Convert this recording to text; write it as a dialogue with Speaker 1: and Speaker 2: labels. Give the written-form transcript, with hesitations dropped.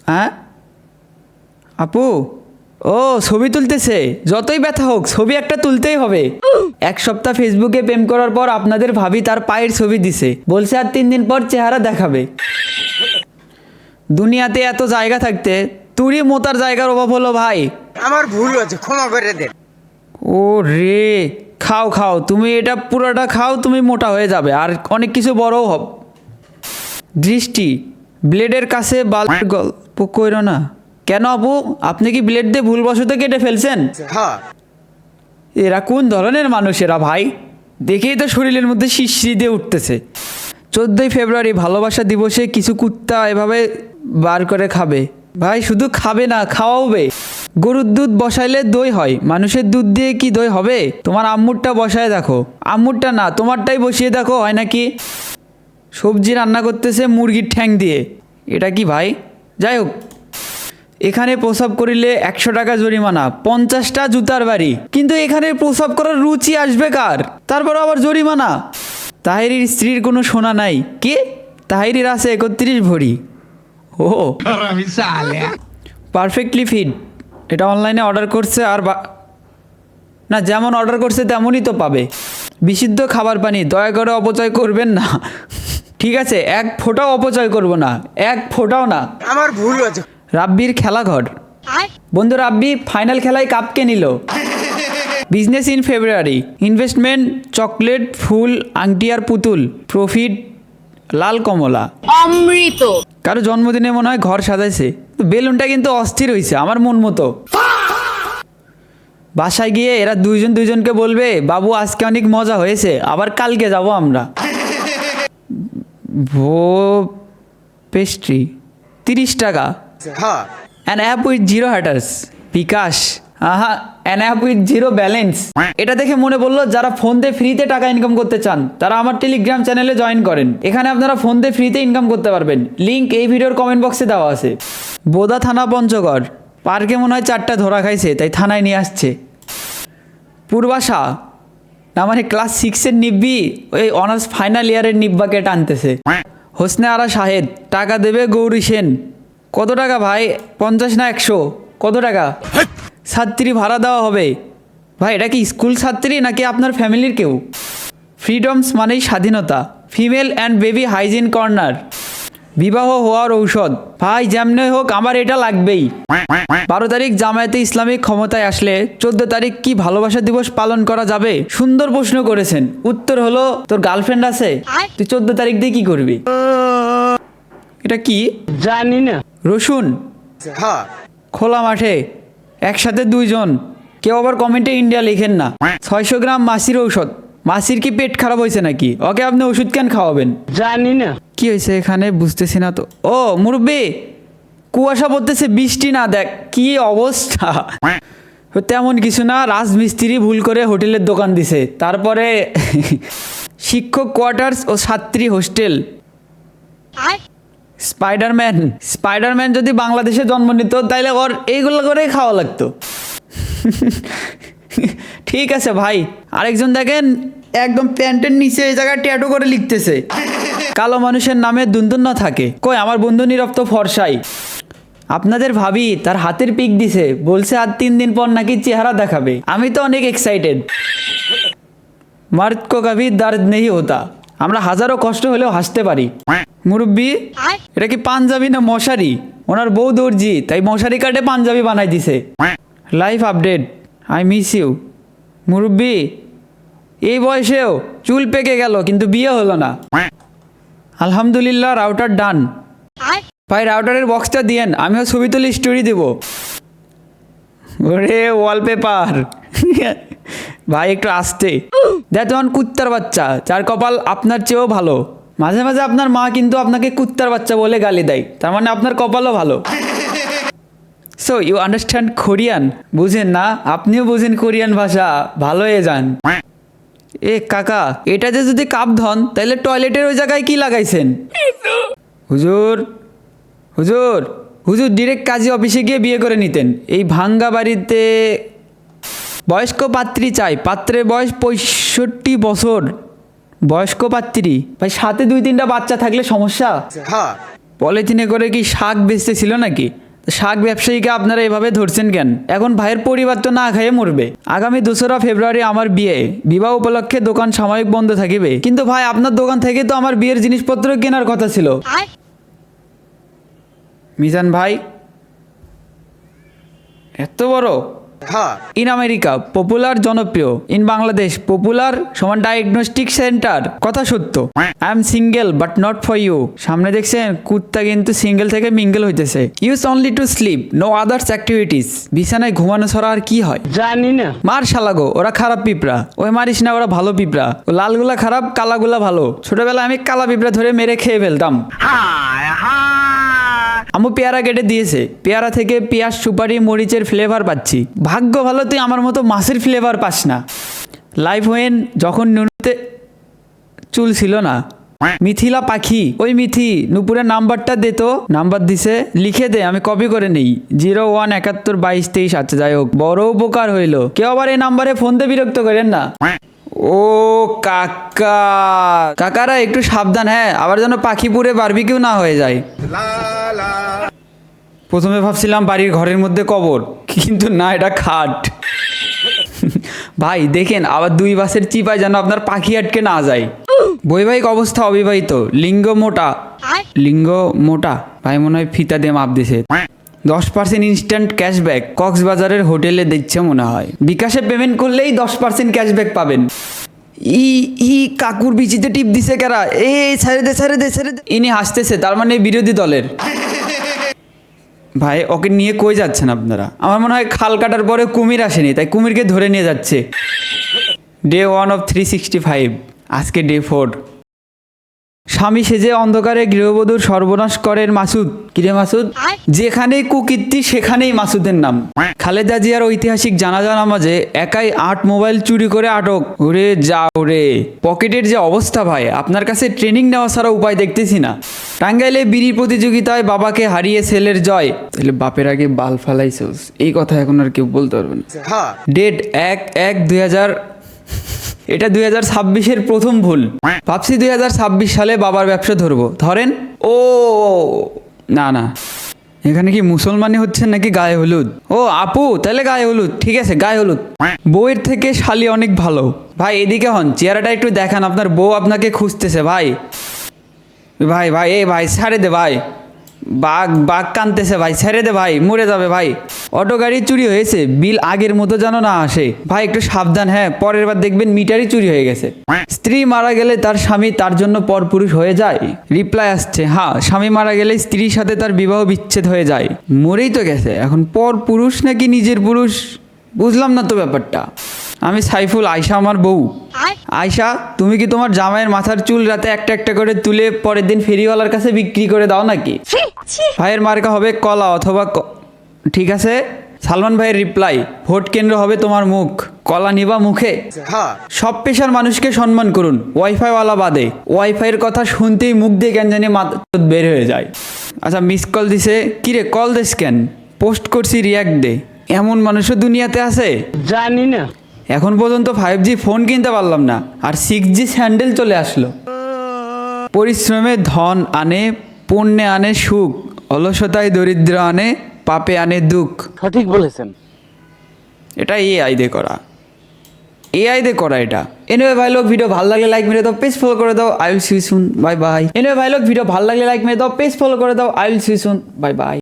Speaker 1: হ্যাঁ আপু, ও ছবি তুলতেছে, যতই ব্যথা হোক ছবি একটা তুলতেই হবে। এক সপ্তাহ ফেসবুকে প্রেম করার পর আপনাদের ভাবি তার পায়ের ছবি দিছে, বলছে আর 3 দিন পর চেহারা দেখাবে। দুনিয়াতে এত জায়গা থাকতে তুরি মোতার জায়গার অভাব হলো ভাই।
Speaker 2: আমার ভুল হয়েছে, ক্ষমা করে দেন।
Speaker 1: ও রে, খাও খাও, তুমি এটা পুরোটা খাও, তুমি মোটা হয়ে যাবে আর অনেক কিছু বড়ও হবে। দৃষ্টি, ব্লেডের কাছে গল্প কইরো না। কেন আপু, আপনি কি ব্লেড দিয়ে ভুলবশত কেটে ফেলছেন?
Speaker 2: হ্যাঁ,
Speaker 1: এরা কোন ধরনের মানুষেরা ভাই, দেখেই তো শরীরের মধ্যে শিরশিরি দিয়ে উঠতেছে। 14ই ফেব্রুয়ারি ভালোবাসা দিবসে কিছু কুত্তা এভাবে বার করে খাবে। ভাই শুধু খাবে না, খাওয়াবে। গরুর দুধ বসাইলে দই হয়, মানুষের দুধ দিয়ে কি দই হবে? তোমার আম্মুরটা বসায় দেখো, আম্মুরটা না তোমারটাই বসিয়ে দেখো, হয় নাকি? সবজি রান্না করতেছে মুরগির ঠ্যাং দিয়ে, এটা কি ভাই? যাই হোক, এখানে প্রসাব করিলে 100 টাকা জরিমানা, 50টা জুতার বাড়ি। কিন্তু এখানে প্রসাব করার রুচি আসবে কার? তারপর আবার জরিমানা। তাহেরির স্ত্রীর কোনো সোনা নাই। কে? তাহেরির আছে 31 ভরি। ও পারফেক্টলি ফিট, এটা অনলাইনে অর্ডার করছে আর না, যেমন অর্ডার করছে তেমনই তো পাবে। বিশুদ্ধ খাবার পানি, দয়া করে অপচয় করবেন না। ঠিক আছে, এক ফোঁটাও অপচয় করব না, এক ফোঁটাও না।
Speaker 2: আমার ভুল হয়েছে।
Speaker 1: রাব্বির খেলাঘর, বন্ধু রাব্বি ফাইনাল খেলায় কাপকে নিল। Business in February, investment chocolate, ফুল, আংটি আর পুতুল, প্রফিট লাল কমলা।
Speaker 3: অমৃত।
Speaker 1: কারো জন্মদিনে মনে হয় ঘর সাজাইছে। বেলুনটা কিন্তু অস্থির হয়েছে, আমার মন মতো। বাসায় গিয়ে এরা দুইজনকে বলবে, বাবু আজকে অনেক মজা হয়েছে, আবার কালকে যাব আমরা। ভো পেস্ট্রি 30 টাকা।
Speaker 2: হ্যাঁ,
Speaker 1: অ্যান অ্যাপ উইথ জিরো হ্যাটার্স, বিকাশ। আহা, an app with zero balance. এটা দেখে মনে বললো, যারা ফোন দিয়ে ফ্রিতে টাকা ইনকাম করতে চান তারা আমার টেলিগ্রাম চ্যানেলে জয়েন করেন। এখানে আপনারা ফোন দিয়ে ফ্রিতে ইনকাম করতে পারবেন, লিঙ্ক এই ভিডিওর কমেন্ট বক্সে দেওয়া আছে। বোদা থানা পঞ্চগড়, পার্কে মনে হয় 4টা ধরা খাইছে, তাই থানায় নিয়ে আসছে। পূর্বাশা, না মানে ক্লাস 6-এর নিব্বি ওই অনার্স ফাইনাল ইয়ারের নিব্বাকে টানতেছে। হোসনে আরা শাহেদ, টাকা দেবে গৌরী সেন। কত টাকা ভাই? 50 না 100? কত টাকা? ছাত্রী ভাড়া দেওয়া হবে। ভাই এটা কি স্কুল ছাত্রী নাকি আপনার ফ্যামিলির কেউ? ফ্রিডমস মানেই স্বাধীনতা। Female and baby hygiene corner, বিবাহ হওয়ার ঔষধ। ভাই যেমনে হোক আমার এটা লাগবেই। 12 তারিখ জামায়াতে ইসলামিক ক্ষমতায় আসলে 14 তারিখ কি ভালোবাসা দিবস পালন করা যাবে? সুন্দর প্রশ্ন করেছেন। উত্তর হলো, তোর গার্লফ্রেন্ড আছে, তুই 14 তারিখ দিয়ে কি করবি? এটা কি
Speaker 4: জানি না।
Speaker 1: রসুন
Speaker 2: হ্যাঁ,
Speaker 1: খোলা মাঠে একসাথে 2 জন। কেউ আবার কমেন্টে ইন্ডিয়া লিখেন না। 600 গ্রাম মাসির ঔষধ। মাসির কি পেট খারাপ হয়েছে নাকি? ওকে আপনি ওষুধ কেন খাওয়াবেন?
Speaker 4: জানি না।
Speaker 1: কি হয়েছে এখানে বুঝতেছি না তো। ও মুরব্বি, কুয়াশা পড়তেছে, বৃষ্টি না, দেখ কি অবস্থা। তেমন কিছু না, রাজমিস্ত্রি ভুল করে হোটেলের দোকান দিছে। তারপরে শিক্ষক কোয়ার্টার্স ও ছাত্রী হোস্টেল। স্পাইডারম্যান যদি বাংলাদেশে জন্ম নিত তাইলে ওর এইগুলো করেই খাওয়া লাগতো। ঠিক আছে ভাই। আরেকজন দেখেন একদম প্যান্টের নিচে এই জায়গায় ট্যাটু করে লিখতেছে, কালো মানুষের নামে দুন্দুন্ন থাকে। কই আমার বন্ধু নীরব তো ফর্সাই। আপনাদের ভাবি তার হাতের পিক দিছে, বলছে আর 3 দিন পর নাকি চেহারা দেখাবে। আমি তো অনেক এক্সাইটেড। মার্দ কো কভি দর্দ নেই হোতা, আমরা হাজারো কষ্ট হলেও হাসতে পারি। মুরব্বি, এটা কি পাঞ্জাবি না মশারি? ওনার বউ দর্জি, তাই মশারি কাটে পাঞ্জাবি বানাই দিছে। Life update, I miss you. মুরব্বি, এই বয়সেও চুল পেকে গেল কিন্তু বিয়ে হলো না। আলহামদুলিল্লাহ, রাউটার ডান। ভাই রাউটারের বক্সটা দিয়েন, আমিও ছবি তুলে স্টোরি দেব। ওরে ওয়ালপেপার। ভাই একটু আসতে দেখ, তখন কুত্তার বাচ্চা, যার কপাল আপনার চেয়েও ভালো। মাঝে মাঝে আপনার মা কিন্তু আপনাকে কুত্তার বাচ্চা বলে গালি দেয়, তার মানে আপনার কপালও ভালো। So you understand Korean? বুঝেন না? আপনিও বুঝেন কোরিয়ান ভাষা, ভালো হয়ে যান। এ কাকা, এটা যে যদি কাপ ধন তাহলে টয়লেটের ওই জায়গায় কি লাগাইছেন? হুজুর হুজুর হুজুর ডিরেক্ট কাজী অফিসে গিয়ে বিয়ে করে নিতেন। এই ভাঙ্গা বাড়িতে বয়স্ক পাত্রী চাই, পাত্রের বয়স 65 বছর। বয়স্ক পাত্রী ভাই, সাথে 2-3টা বাচ্চা থাকলে সমস্যা?
Speaker 2: হ্যাঁ,
Speaker 1: পলিথিনে করে কি শাক বেচতেছিল নাকি? শাক ব্যবসায়ীকে আপনারা এভাবে ধরছেন কেন? এখন ভাইয়ের পরিবার তো না খাইয়ে মরবে। আগামী 2রা ফেব্রুয়ারি আমার বিয়ে, বিবাহ উপলক্ষে দোকান সাময়িক বন্ধ থাকিবে। কিন্তু ভাই আপনার দোকান থেকে তো আমার বিয়ের জিনিসপত্র কেনার কথা ছিল। মিজান ভাই এত বড়?
Speaker 2: হ্যাঁ
Speaker 1: ইন আমেরিকা পপুলার জনপ্রিয়, ইন বাংলাদেশ পপুলার সমান ডায়াগনস্টিক সেন্টার। কথা সত্য। I am single but not for you. সামনে দেখছেন কুত্তা কিন্তু সিঙ্গেল থেকে মিঙ্গেল হইতেছে। Use only to sleep, no others activities. বিছানায় ঘুমানো ছাড়া আর কি হয়?
Speaker 3: জানি না।
Speaker 1: মার শালাগো, ওরা খারাপ পিঁপড়া। ওই মারিস না, ওরা ভালো পিঁপড়া। ও লালগুলা খারাপ, কালাগুলা ভালো। ছোটবেলায় আমি কালা পিঁপড়া ধরে মেরে খেয়ে ফেলতাম। আমু পেয়ারা কেটে দিয়েছে, পেয়ারা থেকে পেঁয়াজ সুপারি মরিচের ফ্লেভার পাচ্ছি। ভাগ্য ভালো তুই আমার মতো মাছের ফ্লেভার পাস না। লাইফ ওয়েন যখন নুনুতে চুল ছিল না। মিথিলা পাখি, ওই মিথি নুপুরের নাম্বারটা দে তো। নাম্বার দিছে, লিখে দে, আমি কপি করে নেই। 01712223। আচ্ছা যাই হোক, বড় উপকার হইলো। কেউ আবার এই নাম্বারে ফোন দিয়ে বিরক্ত করেন না। ও কাকা, কাকারা একটু সাবধান, হ্যাঁ, আবার যেন পাখিপুরে বারবিকিউ না হয়ে যায়। প্রথমে ভাবছিলাম বাড়ির ঘরের মধ্যে কবর, কিন্তু না, এটা খাট। ভাই দেখেন, আবার 2 বাসের চিপায় যেন আপনার পাখি আটকে না যায়। বৈবাহিক অবস্থা অবিবাহিত, লিঙ্গ মোটা। লিঙ্গ মোটা ভাই মনে হয় ফিতা দিয়ে মাপ দিছে। 10% ইনস্ট্যান্ট ক্যাশব্যাক কক্সবাজারের হোটেলে দিচ্ছে মনে হয়। বিকাশে পেমেন্ট করলেই 10% ক্যাশব্যাক পাবেন। ই ই কাকুর বিচিতে টিপ দিছে কারা? এই ছেড়ে দে ছেড়ে দে ছেড়ে দে। ইনি হাসতেছে, তার মানে বিরোধী দলের। ভাই ওকে নিয়ে কই যাচ্ছেন আপনারা? আমার মনে হয় খাল কাটার পরে কুমির আসেনি, তাই কুমিরকে ধরে নিয়ে যাচ্ছে। ডে 1 অফ 365, আজকে ডে 4। স্বামী সেজে অন্ধকারে গৃহবধূর সর্বনাশ করেন মাসুদ। কিরে মাসুদ? যেখানেই কুকীর্তি সেখানেই মাসুদের নাম। খালেদা জিয়ার ঐতিহাসিক জানাজা নামাজে একাই 8 মোবাইল চুরি করে আটক। ওরে যাও রে, পকেটের যে অবস্থা ভাই, আপনার কাছে ট্রেনিং নেওয়া ছাড়া উপায় দেখতেছি না। টাঙ্গাইলে বিড়ি প্রতিযোগিতায় বাবাকে হারিয়ে ছেলের জয়। তাহলে বাপের আগে বাল ফালাইছস, এই কথা এখন আর কেউ বলতে পারবে না।
Speaker 2: হ্যাঁ
Speaker 1: ডেট 1/1/2000। এটা 2026-এর প্রথম ভুল। ভাবছি 2026 সালে বাবার ব্যবসা ধরবো। ধরেন। ও না না, এখানে কি মুসলমানি হচ্ছে নাকি গায়ে হলুদ? ও আপু, তাহলে গায়ে হলুদ, ঠিক আছে গায়ে হলুদ। বউয়ের থেকে শালি অনেক ভালো। ভাই এদিকে হন, চেহারাটা একটু দেখান, আপনার বউ আপনাকে খুঁজতেছে ভাই। ভাই ভাই এই ভাই ছেড়ে দে ভাই, বাঘ বাঘ কানতেছে ভাই, ছেড়ে দে ভাই, মরে যাবে ভাই। অটো গাড়ি চুরি হয়েছে, বিল আগের মতো যেন না আসে। ভাই একটু সাবধান, হ্যাঁ, পরের বার দেখবেন মিটারই চুরি হয়ে গেছে। স্ত্রী মারা গেলে তার স্বামী তার জন্য পরপুরুষ হয়ে যায়। রিপ্লাই আসছে, হ্যাঁ, স্বামী মারা গেলে স্ত্রীর সাথে তার বিবাহ বিচ্ছেদ হয়ে যায়। মরেই তো গেছে, এখন পর পুরুষ নাকি নিজের পুরুষ বুঝলাম না তো ব্যাপারটা। আমি সাইফুল, আয়শা আমার বউ। আয়শা, তুমি কি তোমার জামাইয়ের মাথার চুল রাতে একটা একটা করে তুলে পরের দিন ফেরিওয়ালার কাছে বিক্রি করে দাও নাকি? ভাইয়ের মার্কা হবে কলা অথবা ঠিক আছে। সালমান ভাইয়ের রিপ্লাই, ভোট কেন্দ্র হবে তোমার মুখ, কলা নিবা মুখে।
Speaker 2: হ্যাঁ
Speaker 1: সব পেশার মানুষকে সম্মান করুন, ওয়াইফাইওয়ালা বাদে। ওয়াইফাইয়ের কথা শুনতেই মুখ দিয়ে কেন জানি মাথা বের হয়ে যায়। আচ্ছা মিস কল দিছে, কিরে কল দিস কেন? পোস্ট করছি রিয়াক্ট দে। এমন মানুষও দুনিয়াতে আছে?
Speaker 3: জানি না।
Speaker 1: এখন পর্যন্ত 5G ফোন কিনতে পারলাম না, আর 6G স্যান্ডেল চলে আসলো। পরিশ্রমে ধন আনে, পুণ্যে আনে সুখ, অলসতায় দরিদ্র আনে, পাপে আনে দুঃখ।
Speaker 3: সঠিক বলেছেন।
Speaker 1: এটা এআই দিয়ে করা, এআই দিয়ে করা এটা। এনিওয়ে ভাই লোক, ভিডিও ভালো লাগলে লাইক মেরে দাও, পেজ ফলো করে দাও। I will see you soon, bye bye. Anyway ভাই লোক, ভিডিও ভালো লাগলে লাইক মেরে দাও, পেজ ফলো করে দাও। I will see you soon, bye by.